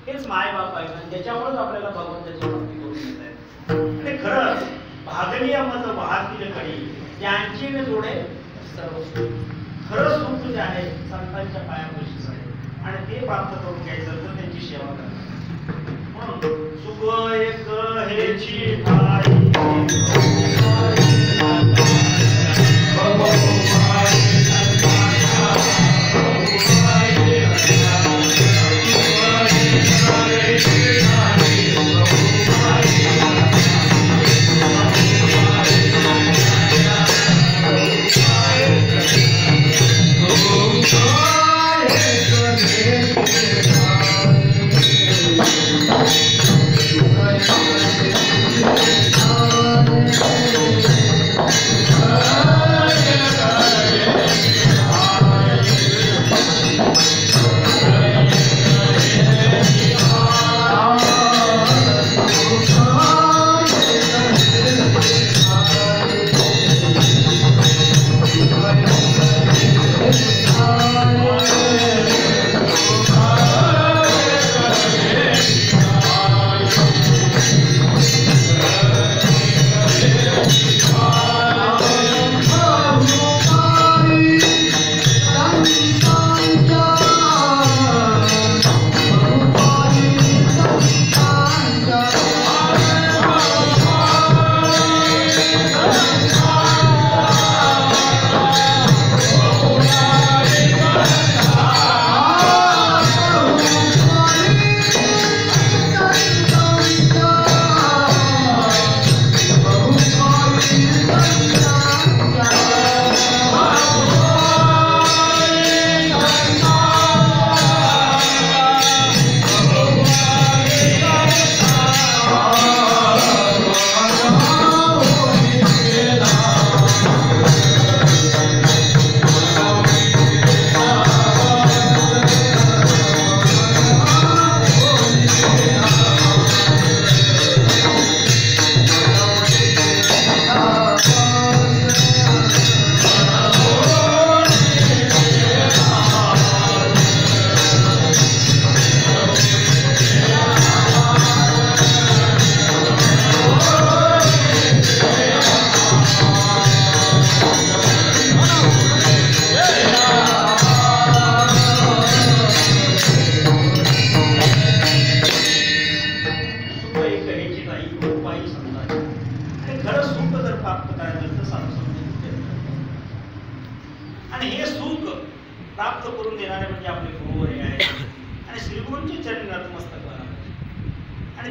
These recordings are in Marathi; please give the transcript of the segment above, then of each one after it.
हेच मायबाप आहे आणि त्याच्यामुळेच आपल्याला भगवंताची भक्ती करून घेत आहेत. आणि खरंच भागनिया मज वाहतील कडी यांची जोडे सर्व खरं सुख जे आहे संतांच्या पायापाशीच आहे आणि ते प्राप्त करून घ्यायचं तर त्यांची सेवा करायची. म्हणून सुख एक हेची ठाई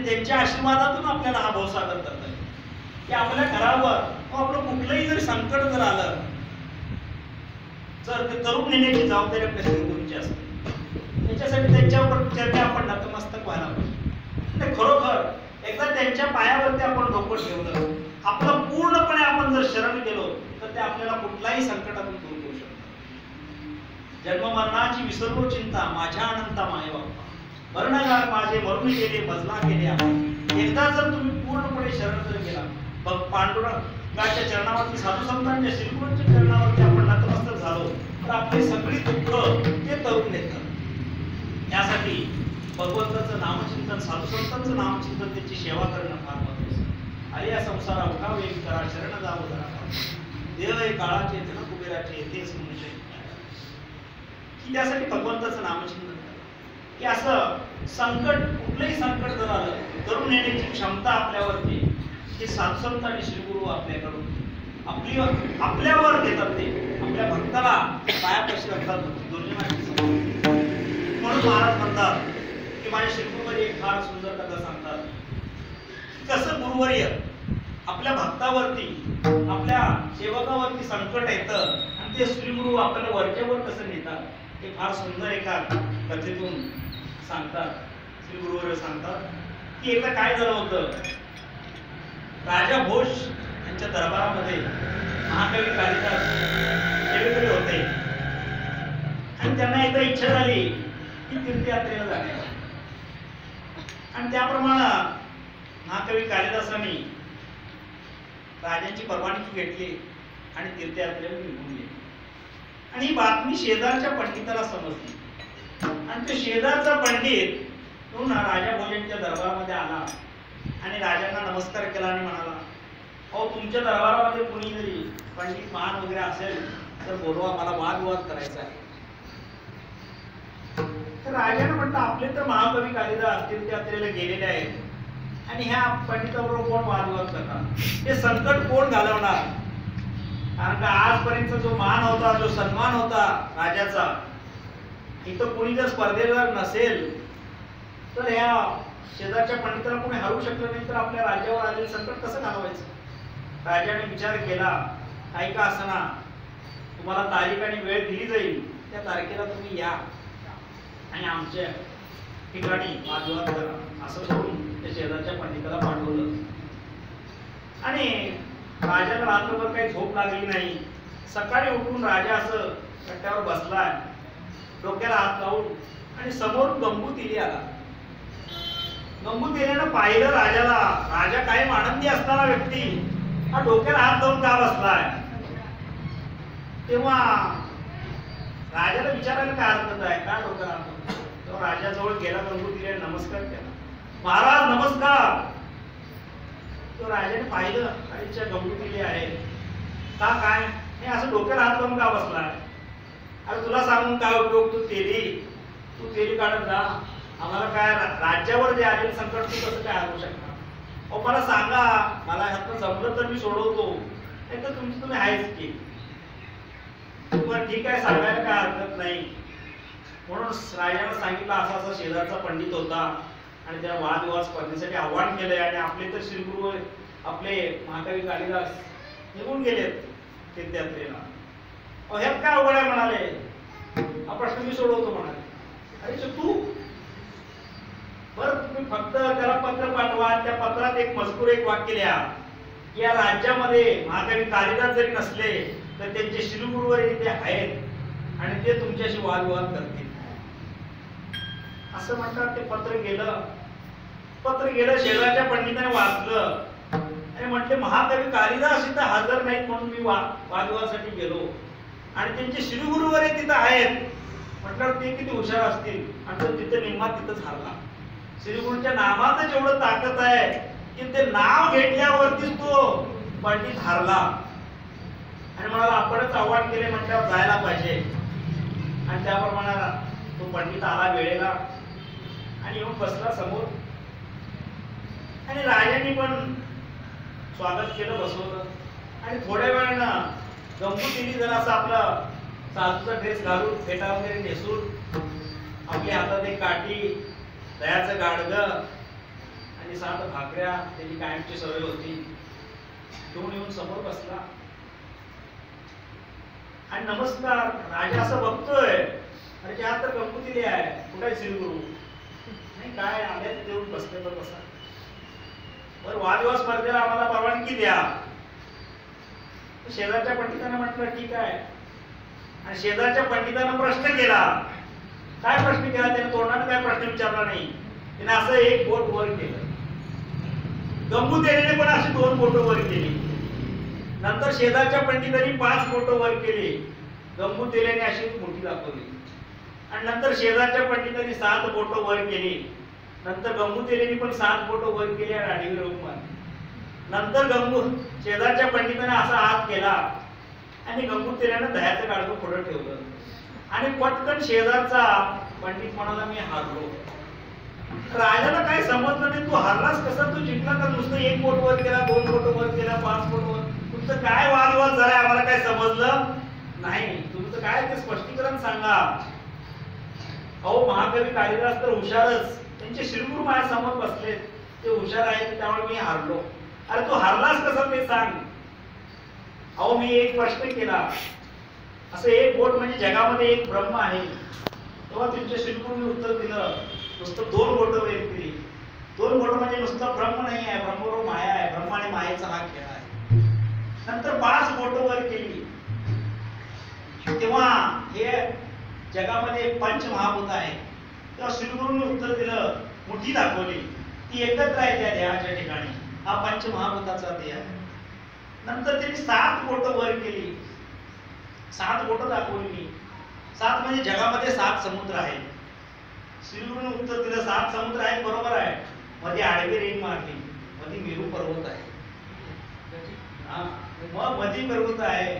त्यांच्या आशीर्वादातून आपल्याला हा भावसागर करता येईल की आपल्या घरावर आपलं कुठलंही जर संकट जर आलं तर ते तरुण नेण्याची जबाबदारी आपल्या श्रीगुरूंची असते. त्याच्यासाठी त्यांच्यावर चर्चा आपण नतमस्तक व्हायला पाहिजे. खरोखर एकदा त्यांच्या पायावरती आपण डोकं ठेवलं, आपलं पूर्णपणे आपण जर शरण गेलो तर ते आपल्याला कुठल्याही संकटातून दूर करू शकतात. जन्म मरणाची विसरलो चिंता माझ्या अनंता माय बाप्पा मरणगार माझे मरून गेले मजला केले आपण. एकदा जर तुम्ही पूर्णपणे शरण जर गेला पांडुरंगाच्या चरणावरती साधू संतांच्या श्रीगुरूंच्या चरणावरती आपण नतमस्तक झालो तर आपली सगळी दुःख ते तरून नेतात. यासाठी भगवंताचं नामचिंतन साधू संतांचं नामचिंतन त्याची सेवा करणं फार महत्त्वाचं. अरे या संसारा उठा वेग करा शरण जावं जरा देव हे काळाचे धन कुबेराचे तेच मनुष्य की त्यासाठी भगवंताचं नामचिंतन की असं संकट कुठलंही संकट जर आलं करून येण्याची क्षमता आपल्यावरती हे साधुसंत आणि श्रीगुरु आपल्याकडून आपल्यावर घेतात. ते आपल्या भक्ताला पायापाशी रखतात. म्हणून महाराज म्हणतात की माझ्या श्रीगुरूमध्ये एक फार सुंदर कथा सांगतात. कसं गुरुवर्य आपल्या भक्तावरती आपल्या सेवकावरती संकट येतं आणि ते श्रीगुरु आपल्याला वरच्यावर कसं नेतात हे फार सुंदर एका कथेतून सांगतात. श्री गुरुवर सांगतात की एकदा काय झालं होतं. राजा भोज यांच्या दरबारामध्ये महाकवी कालिदास सेवेकरी होते आणि त्यांना एकदा इच्छा झाली की तीर्थयात्रेला जाण्याची. आणि त्याप्रमाणे महाकवी कालिदासांनी राजांची परवानगी घेतली आणि तीर्थयात्रेला निघून गेले. आणि ही बातमी शेजारच्या पंडिताला समजली आणि तो शेजारचा पंडित म्हणून राजा भोजनच्या दरबारामध्ये आला आणि राजांना नमस्कार केला आणि म्हणाला, अहो तुमच्या दरबारामध्ये कुणी जरी पंडित महान वगैरे असेल तर बोलवा, मला वादविवाद करायचा आहे. तर राजाने म्हटलं, आपले तर महाकवी कालिदास तीर्थयात्रेला गेलेले आहेत आणि ह्या पंडिताबरोबर कोण वादविवाद करणार, हे संकट कोण घालवणार. कारण का आजपर्यंत जो मान होता, जो सन्मान होता राजाचा, इथं कुणी जर स्पर्धेला नसेल तर ह्या शेजारच्या पंडिताला कोणी हरवू शकलं नाही, तर आपल्या राज्यावर आलेलं संकट कसं घालवायचं. राजाने विचार केला, काही का असना तुम्हाला तारीख आणि वेळ दिली जाईल, त्या तारखेला तुम्ही या आणि आमच्या ठिकाणी वादविवाद करा, असं करून त्या शेजारच्या पंडिताला पाठवलं. आणि राजाला रात्रभर काही झोप लागली नाही. सकाळी उठून राजा असं कट्ट्यावर बसलाय, डोक्याला हात लावून, आणि समोर गंगूतिरी आला. गंगूतिरीनं पाहिलं राजाला. राजा कायम आनंदी असणारा व्यक्ती हा डोक्याला हात लावून का बसलाय. तेव्हा राजाला विचारायला काय हरकत आहे, का डोक्याला हात लावून. तेव्हा राजाजवळ गेला गंगूतिरीने नमस्कार केला. महाराज नमस्कार. तो राजाने पाहिलं, आईच्या गंगूतिरी आहे का, काय हे असं डोक्याला हात लावून का बसलाय. अरे तुला सांगून काय उपयोग, तू तेली काढत जा. आम्हाला काय राज्यावर जे आलेलं संकट तू कसं काय हरवू शकणार. अहो मला सांगा, मला ह्यातनं जमलं तर मी सोडवतो, नाही तर तुमचं तुम्ही आहेच की. पण ठीक आहे, सांगायला काय हरकत नाही. म्हणून राजाने सांगितलं, असा असा शेजारचा पंडित होता आणि त्याला वादविवाद स्पर्धेसाठी आव्हान केलंय आणि आपले तर श्रीगुरु आपले महाकवी कालिदास निघून गेलेत तीर्थयात्रेला. ह्यात काय अवघड आहे म्हणाले, हा प्रश्न मी सोडवतो म्हणाले. अरे तू बरं, तुम्ही फक्त त्याला पत्र पाठवा, त्या पत्रात एक मजकूर, एक वाक्य लिहा की या राज्यामध्ये महाकवी कालिदास जरी नसले तर त्यांचे श्रीगुरुवर इथे आहेत आणि ते तुमच्याशी वादविवाद करतील, असं म्हणतात. ते पत्र गेलं, शेजारच्या पंडिताने वाचलं आणि म्हटले, महाकवी कालिदास इथं हजर नाहीत म्हणून मी वादविवादासाठी गेलो आणि त्यांचे श्रीगुरुवर तिथं आहेत. म्हटलं ते किती हुशार असतील. आणि तो तिथे निम्मा तिथंच हरला. श्रीगुरूंच्या नामातच एवढं ताकद आहे की ते नाव घेतल्यावरतीच तो पंडित हरला आणि म्हणाला, आपणच आव्हान केले म्हटल्यावर जायला पाहिजे. आणि त्याप्रमाणे तो पंडित आला वेळेला आणि येऊन बसला समोर. आणि राजांनी पण स्वागत केलं, बसवलं. आणि थोड्या वेळानं गंगूतिरी जरासा आपला साधूचा ड्रेस घालून, फेटा वगैरे नेसून, आपल्या हातात एक काठी, दह्याचं गाडगं आणि 7 भाकऱ्या, त्याची कायमची सवय होती, घेऊन येऊन समोर बसला. आणि नमस्कार. राजा असं बघतोय, अरे त्या तर गंगूतिरी आहे, कुठे श्रीगुरु नाही, काय आले देऊन बसले तर बसा. बरं, वादविवाद स्पर्धेला आम्हाला परवानगी द्या. शेजारच्या पंडिताने म्हटलं ठीक आहे. आणि शेजारच्या पंडितानं प्रश्न केला. काय प्रश्न केला त्याने, तोंडाने काय प्रश्न विचारला नाही. त्याने असं एक बोट वर केलं. गंगूतिरीने पण अशी 2 बोट वर केली. नंतर शेजारच्या पंडितांनी 5 बोट वर केली. गंगूतिरीने अशी मोठी दाखवली. आणि नंतर शेजारच्या पंडितांनी 7 बोट वर केली. नंतर गंगूतिरीने पण 7 बोट वर केली आणि आडवी रोग मारली. नंतर शेजारच्या पंडिताने असा हात केला आणि गंगूतिरीने दह्याचं गाडगं पुढे ठेवलं आणि पटकन शेजारचा पंडित म्हणाला, मी हारलो. राजाला काय समजलं नाही, तू हरलास कसा, तू जिंकला का. नुसतं 1 बोट वर केला, 2 बोट वर केला, 5 बोट वर, तुमचं काय वादविवाद झालाय आम्हाला काय समजलं नाही. तुमचं काय ते स्पष्टीकरण सांगा. अहो महाकवी कालिदास तर हुशारच, त्यांचे श्रीगुरु माझ्या समोर बसलेत, ते हुशार आहेत, त्यामुळे मी हारलो. अरे तू हरलास कसं ते सांग. अहो मी एक प्रश्न केला, असं 1 बोट म्हणजे जगामध्ये एक ब्रह्म आहे. तेव्हा तुमच्या श्रीगुरूंनी उत्तर दिलं, नुसतं 2 बोट वर केली. 2 बोट म्हणजे नुसतं ब्रह्म नाही आहे, ब्रह्मबरोबर माया आहे, ब्रह्म आणि मायेचा हा खेळ आहे. नंतर 5 बोट वर केली. तेव्हा हे जगामध्ये पंचमहाभूत आहे. तेव्हा श्रीगुरूंनी उत्तर दिलं, मुठी दाखवली, ती एकत्र आहे त्या देहाच्या ठिकाणी, हा पंचमहाभूताचा देह आहे. नंतर त्यांनी 7 बोट वर केली. 7 बोट दाखवली. 7 म्हणजे जगामध्ये 7 समुद्र आहेत. श्रीगुरूने उत्तर दिलं 7 समुद्र आहेत, बरोबर आहे, मध्ये आडवी रेंग मारली, मध्ये मेरू पर्वत आहे, मग मधी पर्वत आहे,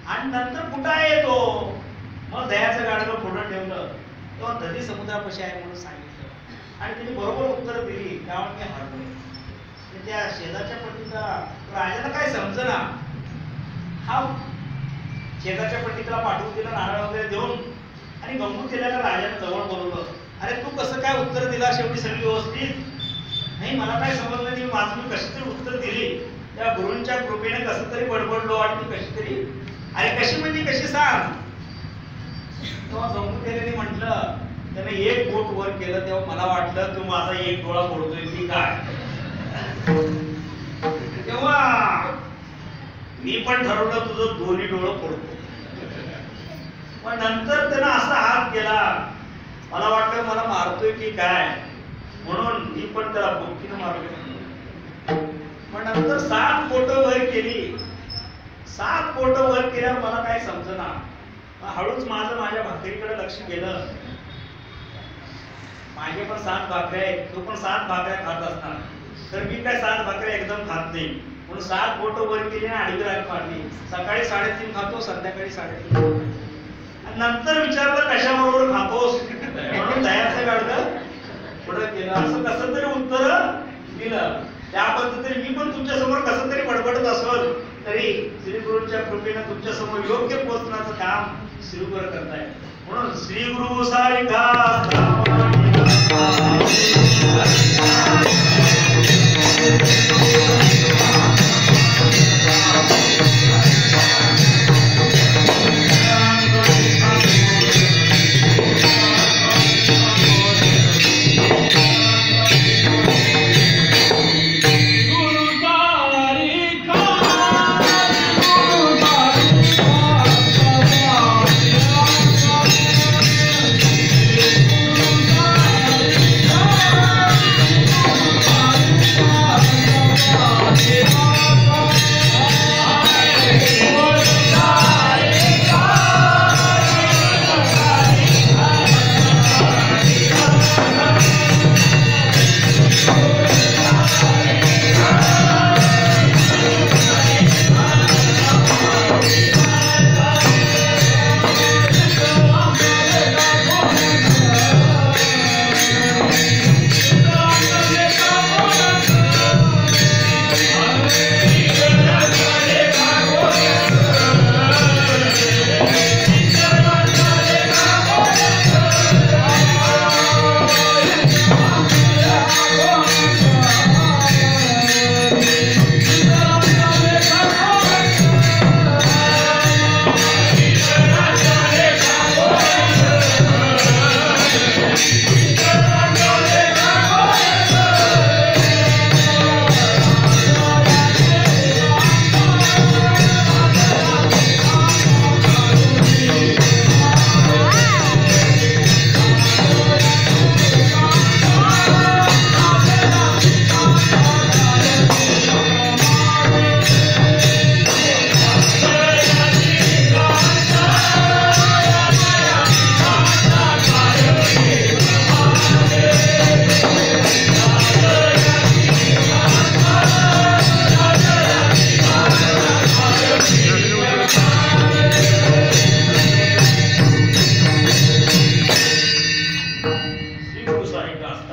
आणि नंतर कुठं आहे तो, मग दह्याचं गाडगं पुढं ठेवलं तेव्हा नदी समुद्रापाशी आहे म्हणून सांगितलं, आणि तिने बरोबर उत्तर दिली, त्यामुळे मी हरलो. त्या शेजारच्या पंडिता राजाला काय समजना, हा शेजारच्या पंडिताला पाठवून दिला नारळ वगैरे देऊन, आणि गंमत केल्याला राजाने जवळ बोलवलं. अरे तू कसं काय उत्तर दिला शेवटी सगळी व्यवस्थित? नाही मला काय समजलं नाही, माझं मी कशी तरी उत्तर दिली, त्या गुरूंच्या कृपेने कसं तरी बडबडलो, आणि ती कशी तरी, अरे कशी म्हणजे कशी सांग. तेव्हा गंमत केल्याने म्हटलं, त्याने एक बोट वर केलं तेव्हा मला वाटलं तू माझा एक डोळा फोडतोय की काय. तेव्हा मी पण ठरवलं तुझं दोन्ही डोळं फोडतो. पण नंतर त्यानं असा हात केला, मला वाटलं मला मारतोय की काय, म्हणून मी पण त्याला बुक्कीनं मारलं. पण नंतर 7 बोटं वर केली, 7 बोटं वर केल्यावर मला काय समजना, हळूच माझ्या भाकरीकडे लक्ष गेलं. माझे पण 7 भाकऱ्या आहेत, तो पण 7 भाकऱ्या खात असणार, तर मी काय 7 भाकऱ्या एकदम खात नाही, म्हणून 7 बोटं वर केली आणि आडवी राख मारली. सकाळी 3.5 खातो, संध्याकाळी 3.5. नंतर विचारलं कशाबरोबर खातोस, म्हणून दह्याचं गाडगं पुढं केलं. असं कसं तरी उत्तर दिलं. त्या पद्धतीने मी पण तुमच्या समोर कसं तरी बडबडत असेल तरी श्री गुरूंच्या कृपेने तुमच्या समोर योग्य पोहोचण्याचं काम श्री गुरु करताय. म्हणून श्री गुरु सारिखा असता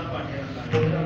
पाठी